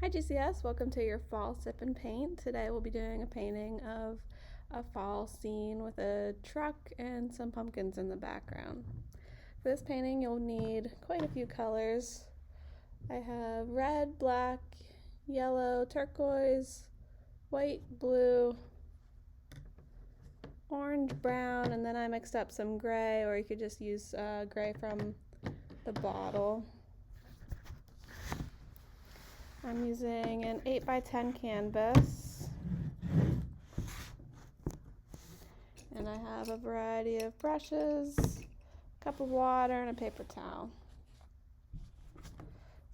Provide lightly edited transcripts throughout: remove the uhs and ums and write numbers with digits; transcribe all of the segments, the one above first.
Hi GCS, welcome to your fall sip and paint. Today we'll be doing a painting of a fall scene with a truck and some pumpkins in the background. For this painting you'll need quite a few colors. I have red, black, yellow, turquoise, white, blue, orange, brown, and then I mixed up some gray, or you could just use gray from the bottle. I'm using an 8x10 canvas, and I have a variety of brushes, a cup of water, and a paper towel.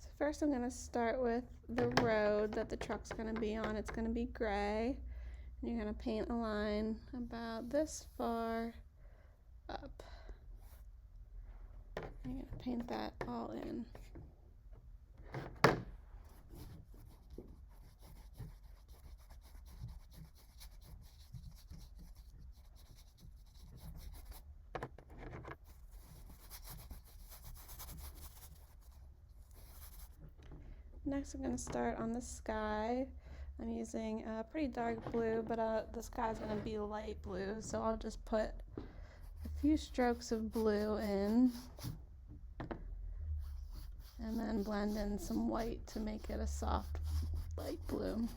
So first I'm going to start with the road that the truck's going to be on. It's going to be gray, and you're going to paint a line about this far up. You're going to paint that all in. Next I'm going to start on the sky. I'm using a pretty dark blue, but the sky is going to be light blue, so I'll just put a few strokes of blue in and then blend in some white to make it a soft light blue.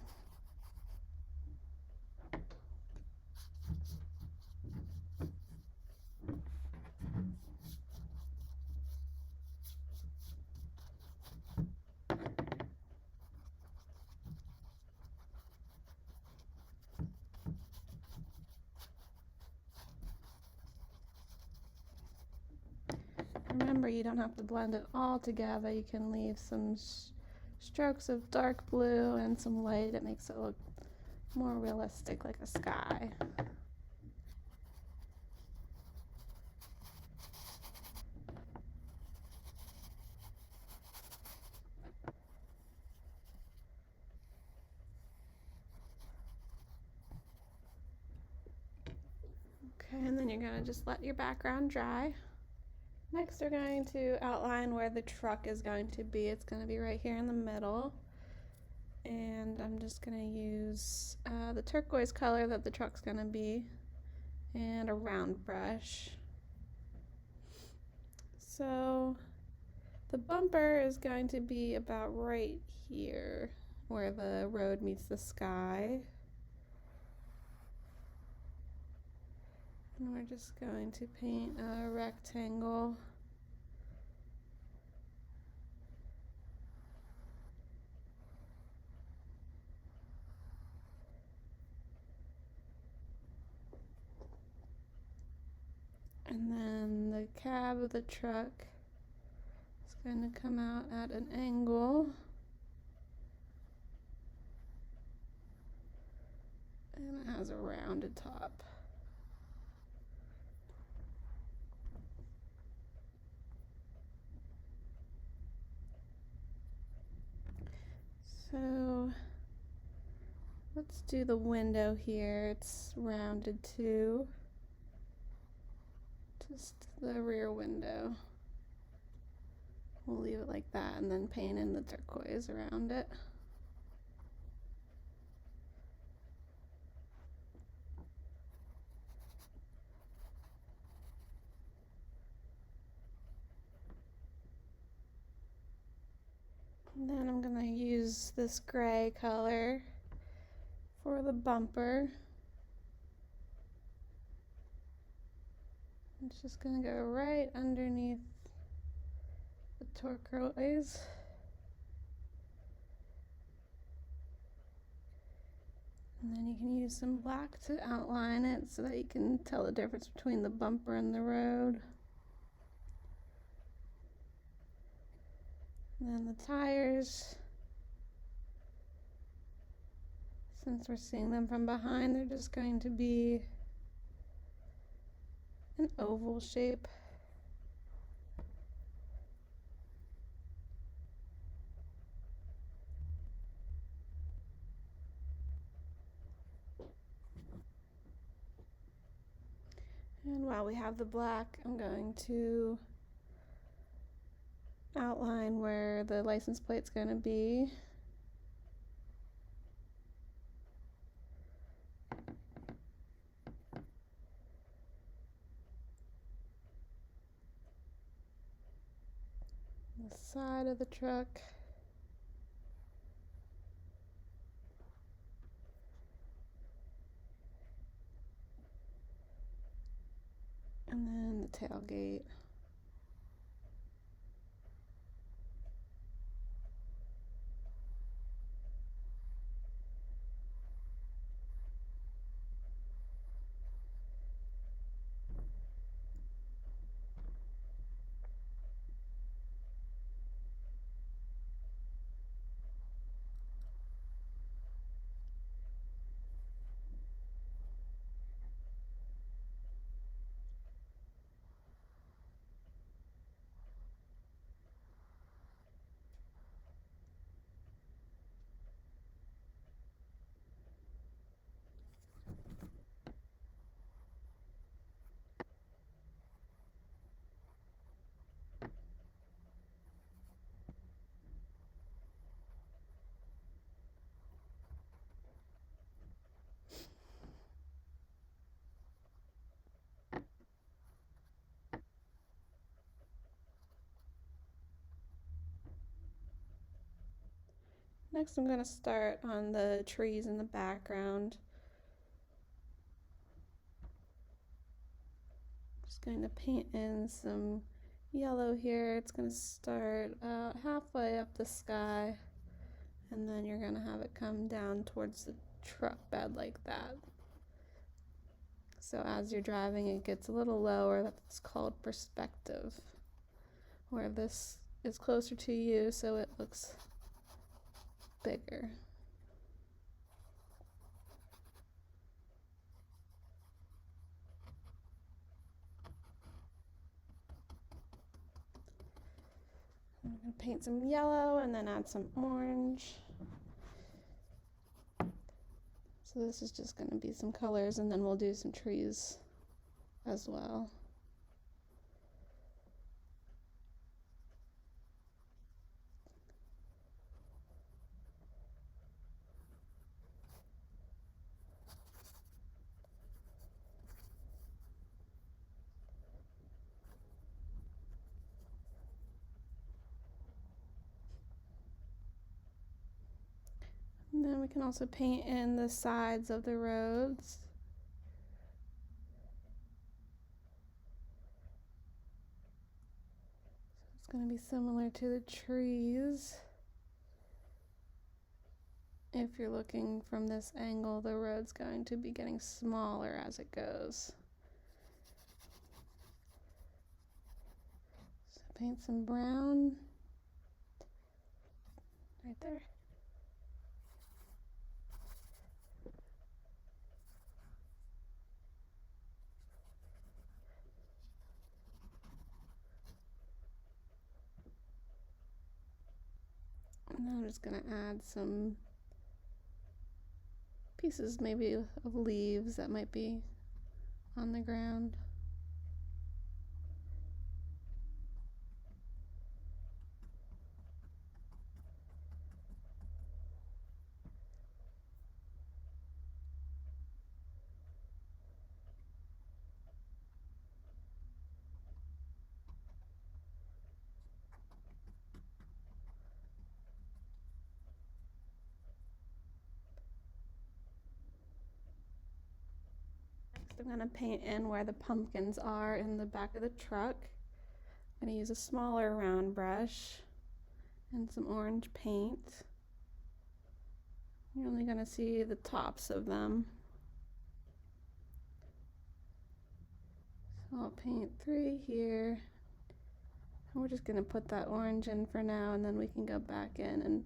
Remember, you don't have to blend it all together. You can leave some strokes of dark blue and some white. It makes it look more realistic, like a sky. Okay, and then you're going to just let your background dry. Next, we're going to outline where the truck is going to be. It's going to be right here in the middle. And I'm just going to use the turquoise color that the truck's going to be and a round brush. So the bumper is going to be about right here where the road meets the sky. And we're just going to paint a rectangle. And then the cab of the truck is going to come out at an angle. And it has a rounded top. So let's do the window here. It's rounded too. Just the rear window. We'll leave it like that and then paint in the turquoise around it. And then I'm going to use this gray color for the bumper. It's just going to go right underneath the turquoise. And then you can use some black to outline it so that you can tell the difference between the bumper and the road. And then the tires, since we're seeing them from behind, they're just going to be an oval shape. And while we have the black, I'm going to outline where the license plate's going to be. side of the truck. And then the tailgate. Next, I'm going to start on the trees in the background. Just going to paint in some yellow here. It's going to start about halfway up the sky, and then you're going to have it come down towards the truck bed like that. So as you're driving, it gets a little lower. That's called perspective, where this is closer to you, so it looks bigger. I'm going to paint some yellow and then add some orange. So this is just going to be some colors, and then we'll do some trees as well. And then we can also paint in the sides of the roads. So it's going to be similar to the trees. If you're looking from this angle, the road's going to be getting smaller as it goes. So paint some brown right there. And then I'm just going to add some pieces maybe of leaves that might be on the ground. I'm going to paint in where the pumpkins are in the back of the truck. I'm going to use a smaller round brush and some orange paint. You're only going to see the tops of them. So I'll paint 3 here. And we're just going to put that orange in for now, and then we can go back in and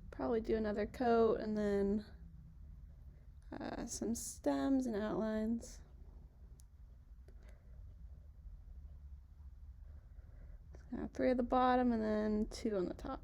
probably do another coat and then some stems and outlines. 3 at the bottom and then 2 on the top.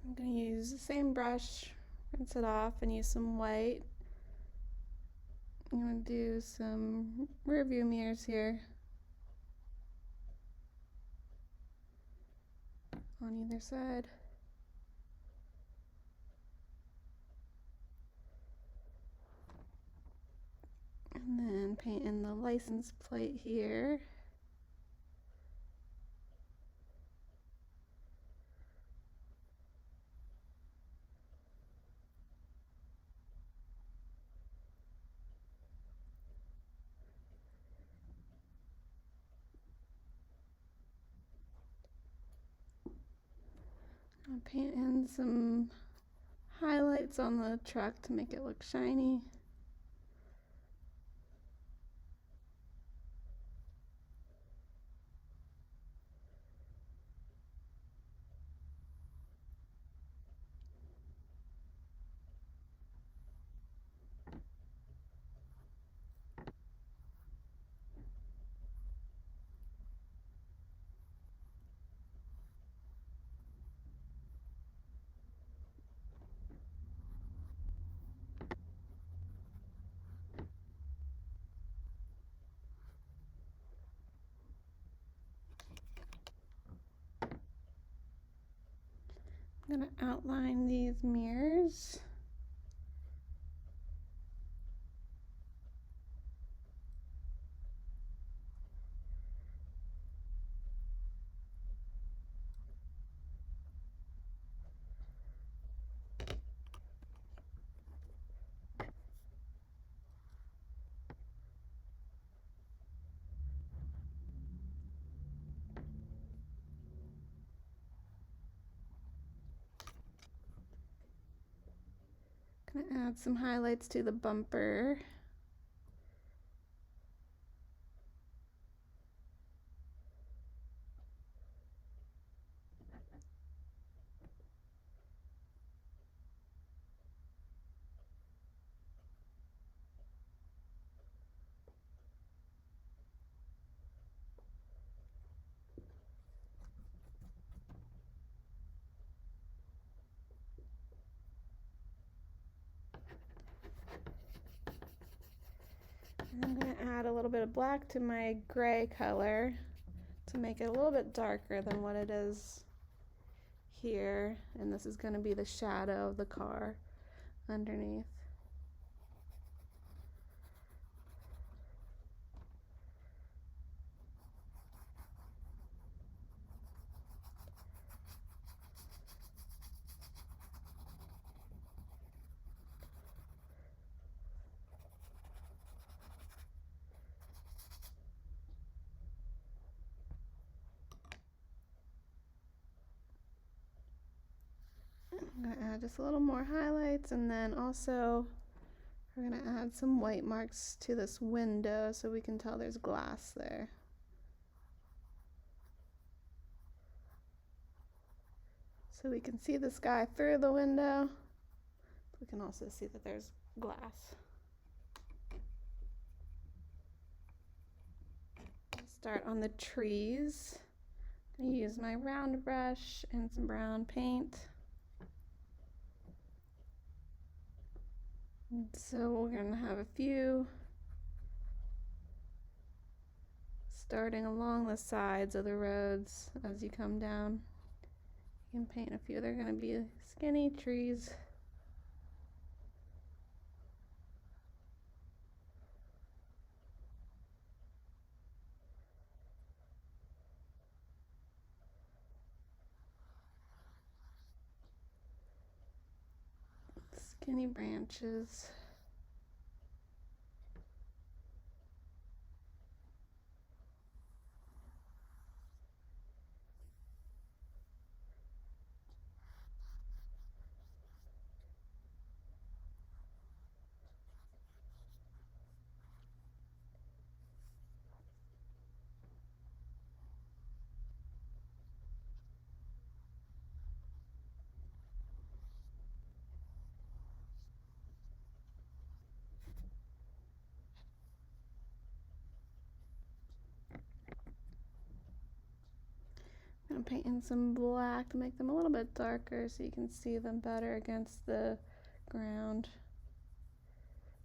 I'm going to use the same brush, Rinse it off and use some white. I'm going to do some rear view mirrors here on either side. And then paint in the license plate here. I'll paint in some highlights on the truck to make it look shiny. I'm going to outline these mirrors. I'm going to add some highlights to the bumper. I'm going to add a little bit of black to my gray color to make it a little bit darker than what it is here. And this is going to be the shadow of the car underneath. I'm going to add just a little more highlights, and then also we're going to add some white marks to this window so we can tell there's glass there. So we can see the sky through the window. We can also see that there's glass. Start on the trees. I use my round brush and some brown paint. So we're going to have a few starting along the sides of the roads as you come down. You can paint a few. They're going to be skinny trees. Skinny branches. I'm painting some black to make them a little bit darker so you can see them better against the background.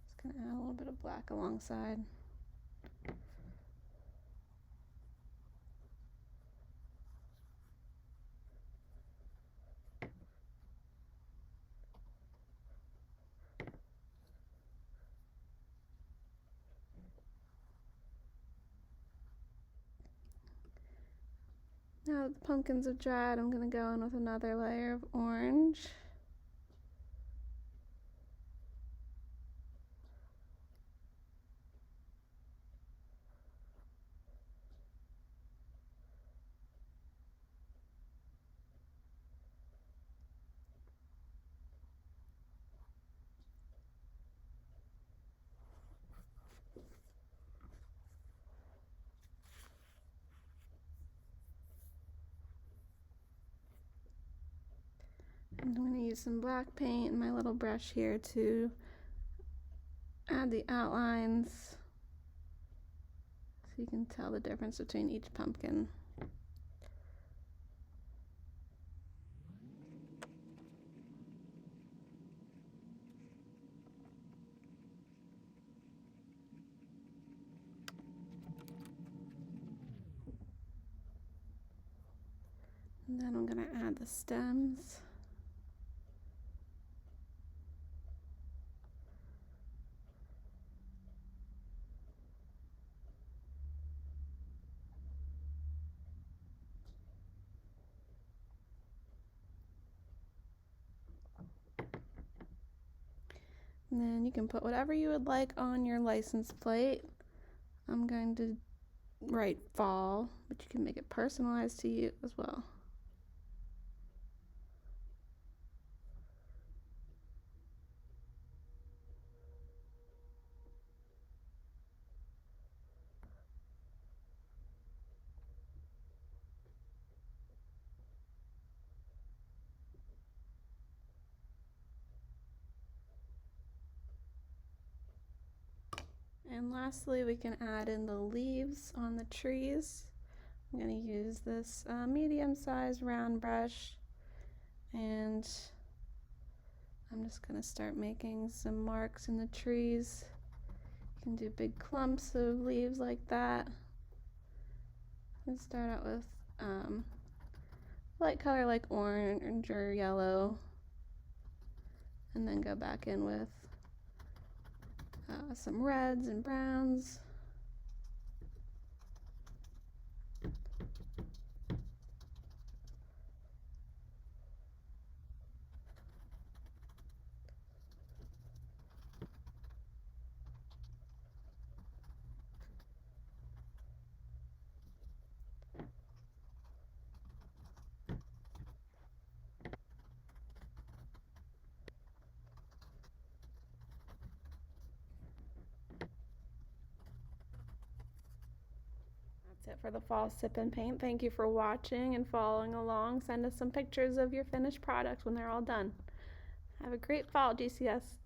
Just gonna add a little bit of black alongside. Now that the pumpkins have dried, I'm going to go in with another layer of orange. I'm going to use some black paint and my little brush here to add the outlines so you can tell the difference between each pumpkin. And then I'm going to add the stems. And then you can put whatever you would like on your license plate. I'm going to write fall, but you can make it personalized to you as well. And lastly, we can add in the leaves on the trees. I'm going to use this medium-sized round brush, and I'm just going to start making some marks in the trees. You can do big clumps of leaves like that. And start out with light color like orange or yellow, and then go back in with some reds and browns. That's it for the fall sip and paint. Thank you for watching and following along. Send us some pictures of your finished product when they're all done. Have a great fall, GCS.